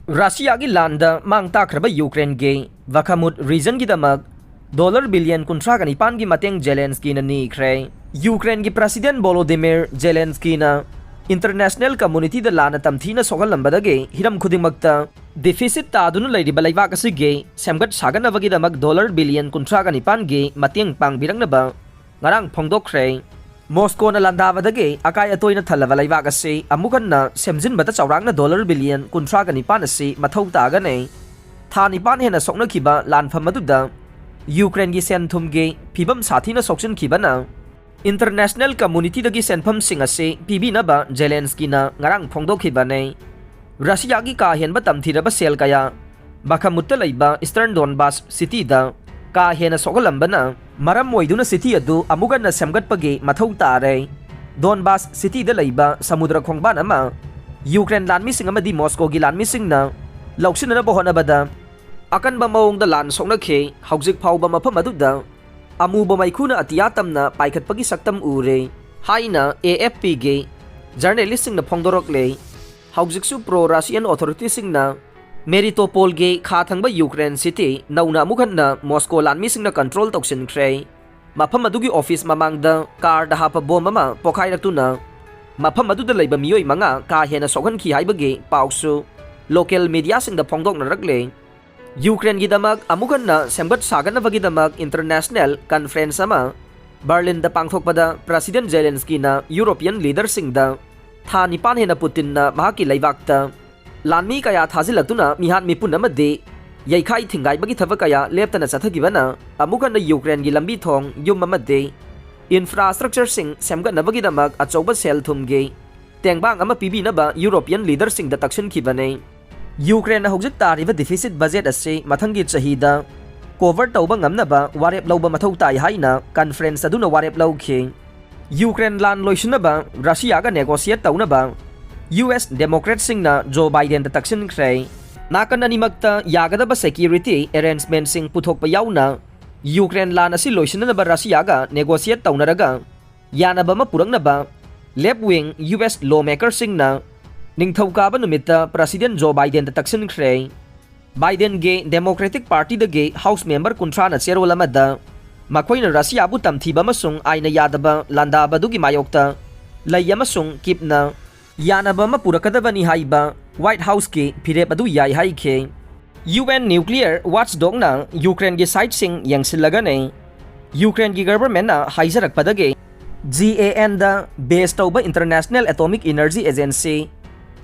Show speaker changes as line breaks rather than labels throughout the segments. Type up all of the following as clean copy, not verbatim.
Russia की लांदा मांग ताख्रब यूक्रेन के वखामुद रीजन की दमक डॉलर बिलियन कुंथ्रा का निपान की मतेंग जेलेंस्की ने नीख्रे यूक्रेन की प्रेसिडेंट वोलोदिमिर जेलेंस्की ने इंटरनेशनल कम्युनिटी द लाना तमथीना सोगलंबदगे हिरम खुदिमक्ता डिफिसिट तादुनु लैरिबा लैबाक असिगे सेमगत सागनबगी दमक डॉलर बिलियन कुंथ्रा का निपान गे मतेंग पांगबिरंगनबा ngarang phongdokre Moscow na landabadage akai atoina thalaba laibak ase amukanna semjinbata chawrangna dollar billion kunthra ga nipan ase mathau taga nei tha nipan hena sokna khiba lanpham aduda Ukraine gi senthum ge phibam sathina soksin khibana international community dagi senpham sing ase pibi na ba Zelensky na ngarang phongdok khiba nei Russia gi ka hen ba tamthira ba sel kaya Bakhmut laiba Eastern Donbas city da ka hena sogalambana maram moiduna city adu amugan na semgatpagi mathau tare Donbas city da laiba samudra khongban ama Ukraine lanmi sing amadi Moscow gi lanmi sing na lauksin na bohona bada akan ba maung da lan sokna khe haujik phau ba mafam adu da amu ba maikhuna atiyatam na paikhat pagi saktam ure haina AFP ge journalist sing na phongdorok le haujik su pro Russian authority sing na Meritopol ge kha thangba Ukraine city nauna mukhanna Moscow lanmi singna control toksin khre mafam adugi office mamang da car da hapa bomb ma pokhai raktuna mafam adu da leiba miyoi manga ka hena sokhan khi haibage pausu local media sing da phongdok na rakle Ukraine gi damak amukhanna sembat sagana bagi damak international conference ama Berlin da pangthokpada President Zelensky na European leader sing da tha nipan hena Putin na mahaki leibakta Lanmi kaya thazilakuna mihan mipun amade yaikhai thingai bagi thaba kaya leptana chathagibana amukan na Ukraine gi lambi thong yum amade infrastructure sing semga nabagi damak achoba sel thumge tengbang ama pibi na ba European leader sing da taksin khibane Ukraine na hogjik tariba deficit budget ase mathangi chahida cover tawba ngamna ba warep lawba mathau tai haina conference aduna warep lawkhe Ukraine lan loisna ba Russia ga negotiate tawna ba US Democrat sing na Joe Biden da taksin khre nakan animakta yagadaba security arrangement sing puthok pa yauna Ukraine lan asi loisina ba Russia ga negotiate tawnaraga yana ba mapurang na ba left wing US lawmaker sing na ningthauka ba numita President Joe Biden da taksin khre Biden ge Democratic Party da ge House member kunthra na cherol amada makoina Russia bu tamthi ba masung aina yadaba landa ba dugi mayokta layama sung kipna Yanabama purakadabani haiba White House ke phirep adu yai hai khe UN nuclear watchdog na Ukraine ge site sing yangsilaga nei Ukraine ge government na haijarak padage GAN da based over International Atomic Energy Agency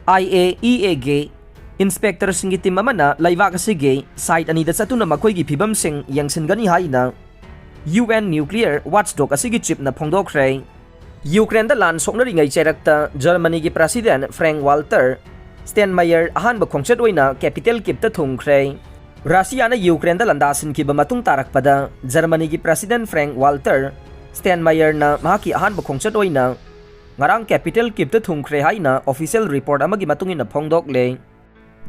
IAEA ge inspector sing team amana laiwak asige site ani da satuna makoi gi phibam sing yangsingani haina UN nuclear watchdog asigi chip na phongdokre Ukraine da lan sokna ringai cherakta Germany gi president Frank Walter Steinmeier ahan ba khongchet oina capital kip ta thungkhre Russia na Ukraine da landasin ki ba matung tarak pada Germany gi president Frank Walter Steinmeier na mahaki ahan ba khongchet oina ngarang capital kip ta thungkhre haina official report amagi matungin na phongdok le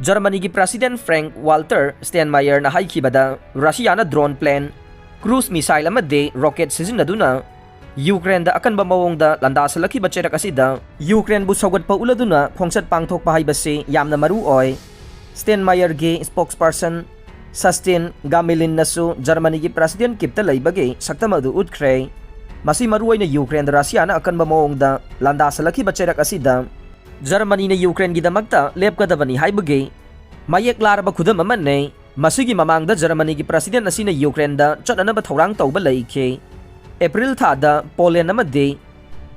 Germany gi president Frank Walter Steinmeier na haiki bada Russia na drone plane cruise missile amade rocket sizinaduna Ukraine da akan ba mawong da landasalaki ba cherak asida Ukraine bu sawgat pa uladuna khongchat pangthok pa haibase yamna maru oy Steinmeier ge spokesperson Sustin Gamelin nasu Germany gi president kipta laibage saktamadu utkhre masi maru oy na Ukraine da Russia na akan ba mawong da landasalaki ba cherak asida Germany na Ukraine gi damakta lepkadabani haibage mayek lar ba khudam amanne masigi mamang da Germany gi president asina Ukraine da chotana ba thorang tawba laikhe April thada Poland amade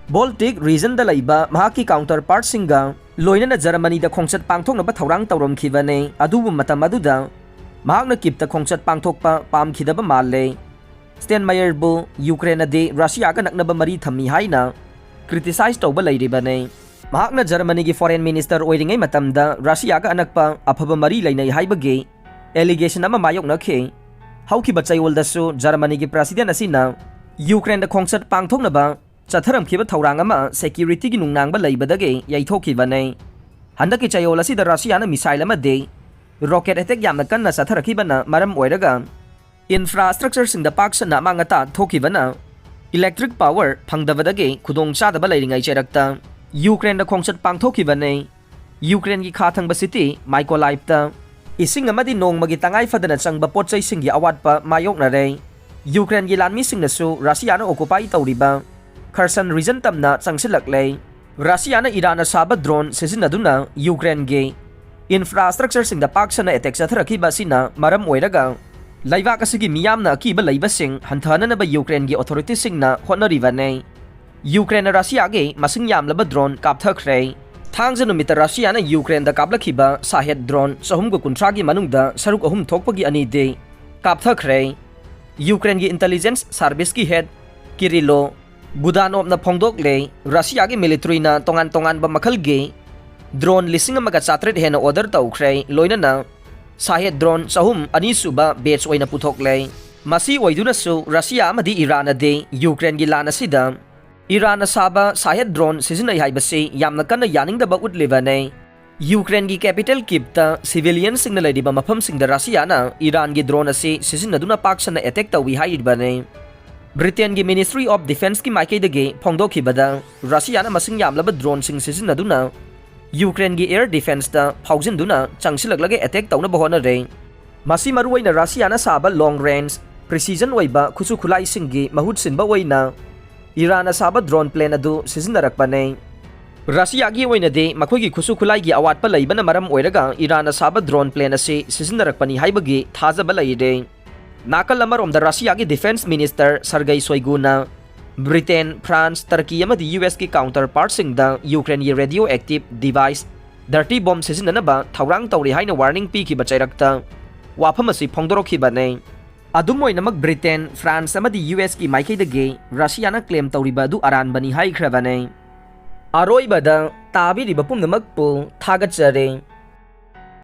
Baltic region da laiba mahaki counterpart singa loina na Germany da khongchat pangthok na ba thorang tawrom khibane adubu matam aduda mahak na kipta khongchat pangthok pa pam khidaba malle Steinmeier bu Ukraine de Russia ka nakna ba mari thami haina criticize tawba lairibane mahak na Germany gi foreign minister oiringai matam da Russia ka anakpa aphaba mari lainai haibage allegation ama mayok na khe hauki bachayol da su Germany gi president asina Ukraine da khongchat pangthok na ba chatharam khiba thorang ama security gi nungnang ba leibadage yaithokhi bane handaki chayol asi da Russia na missile ama de rocket attack yamna kanna satharakhi bana maram oiraga infrastructure sing da pak sana mangata thoki bana electric power phangdabadage khudong chadaba leiringai cherakta Ukraine da khongchat pangthokhi bane Ukraine की खाथंग city Mykolaiv इसिंग अमदी नोंगमगी तंगाई Fadna चंगबा पोटचै सिंगी अवाटपा मायोकनरे Ukraine की लानमी सिंगनसु रशियाना ओकुपाई तौरिबा खरसन reason तमना चंगसिलकले रशियाना Iran साबा drone सिजिनदुना Ukraine गे infrastructure सिंगदा पाक्सना attack चथरखिबा सिना मरम ओइरगा लैबाक असगी मियामना अकीबा लैबसिंग हंथाननबा Ukraine की authority सिंगना होटनरिबाने Ukraine Russia गे मसिंग यामलबा drone कापथखरे थांगज नुमित रशियाना Ukraine दा कापलखिबा साहेद drone 350 की मनुंगदा सरुक अहुम थोकपगी अनि दे कापथखरे Ukraine की इंटेलिजेंस सर्विस की हेड किरिलो बुदानोवना फोंदोकले रशिया की मिलिट्रीना तोंगान तोंगान बा मखल गे ड्रोन 1400 हेन ऑर्डर तौख्रे लोइनना साहेद ड्रोन 3 सुबा बेच ओइना पुथोकले मसी ओइदुनसु रशिया अमदी ईरान दे यूक्रेन की लान असिदा ईरान साबा साहेद ड्रोन सिजिनai हाइबसे यामना कन्ना यानिंगदबा उटलिबाने यूक्रेन की कैपिटल किप्ता सिविलियन सिंगना लैदिबा मफम सिंगदा रशियाना ईरान की ड्रोन असे सिजिनदुना पाक्सना अटैक तौवी हाइरिबाने ब्रिटेन की मिनिस्ट्री ऑफ डिफेंस की माइकेदगे फोंदोखिबदा रशियाना मसिंग यामलबा ड्रोन सिंग सिजिनदुना यूक्रेन की एयर डिफेंस ता फाउजिनदुना चंगसिलगलगे अटैक तौनबा होनरे मसी मरुवैना रशियाना साबा लॉन्ग रेंज प्रिसिजन ओइबा खुसु खुलाई सिंगी महुत सिनबा ओइना ईरान साबा ड्रोन प्लेन अदु सिजिनरकपने रशिया की ओइनदे मखोगी खुसु खुलाई की अवाटपा लैबना मरम ओइरगा ईरान साबा ड्रोन प्लेन असे सिजिनरकपनी हाइबगी थाजबा लैदे नाकल अमरोमदा रशिया की डिफेंस मिनिस्टर सर्गेई शोइगुना ब्रिटेन फ्रांस टर्की अमदी यूएस की काउंटर पार्ट सिंगदा यूक्रेन की radioactive device dirty bomb सिजिननबा थौरांग तौरी हाइना वार्निंग पीखिबा चैरक्ता वाफम असि फोंदोरखिबाने अदुम ओइनमक ब्रिटेन फ्रांस अमदी यूएस की माइकेदगे रशियाना क्लेम तौरिबा अदु अरानबनी हाइख्रबने अरोइबदा ताबिरिबा पुंगमकपु थागतचरे।